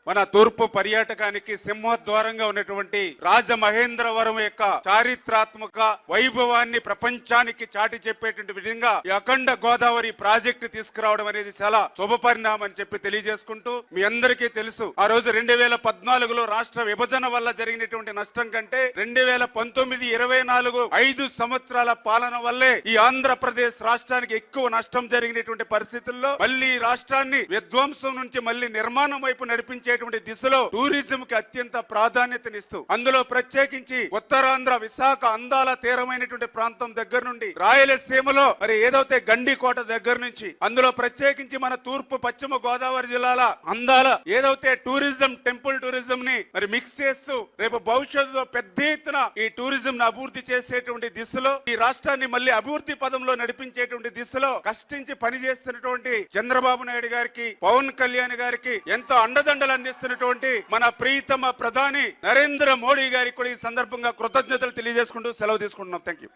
మన తూర్పు పర్యాటకానికి సింహద్వారంగా ఉన్నటువంటి రాజమహేంద్రవరం యొక్క చారిత్రాత్మక వైభవాన్ని ప్రపంచానికి చాటి చెప్పేటువంటి విధంగా ఈ అఖండ గోదావరి ప్రాజెక్టు తీసుకురావడం అనేది చాలా శుభపరిణామం అని చెప్పి తెలియజేసుకుంటూ, మీ అందరికీ తెలుసు ఆ రోజు 2014లో రాష్ట్ర విభజన వల్ల జరిగినటువంటి నష్టం కంటే 2019-24 5 సంవత్సరాల పాలన వల్లే ఈ ఆంధ్రప్రదేశ్ రాష్ట్రానికి ఎక్కువ నష్టం జరిగినటువంటి పరిస్థితుల్లో మళ్ళీ రాష్ట్రాన్ని విధ్వంసం నుంచి మళ్ళీ నిర్మాణం వైపు నడిపించేటువంటి దిశలో టూరిజం కి అత్యంత ప్రాధాన్యతనిస్తూ, అందులో ప్రత్యేకించి ఉత్తరాంధ్ర విశాఖ అందాల తీరమైనటువంటి ప్రాంతం దగ్గర నుండి రాయలసీమలో మరి ఏదైతే గండికోట దగ్గర నుంచి, అందులో ప్రత్యేకించి మన తూర్పు పశ్చిమ గోదావరి జిల్లాల అందాల ఏదైతే టూరిజం టెంపుల్ టూరిజం ని మరి మిక్స్ చేస్తూ రేపు భవిష్యత్తులో పెద్ద ఎత్తున ఈ టూరిజం ని అభివృద్ధి చేసేటువంటి దిశలో, ఈ రాష్ట్రాన్ని మళ్ళీ అభివృద్ధి పదంలో నడిపించేటువంటి దిశలో కష్టించి పనిచేస్తున్నటువంటి చంద్రబాబు నాయుడు గారికి, పవన్ కళ్యాణ్ గారికి ఎంతో అండదండలు అందిస్తున్నటువంటి మన ప్రియతమ ప్రధాని నరేంద్ర మోడీ గారికి కూడా ఈ సందర్భంగా కృతజ్ఞతలు తెలియజేసుకుంటూ సెలవు తీసుకుంటున్నాం. Thank you.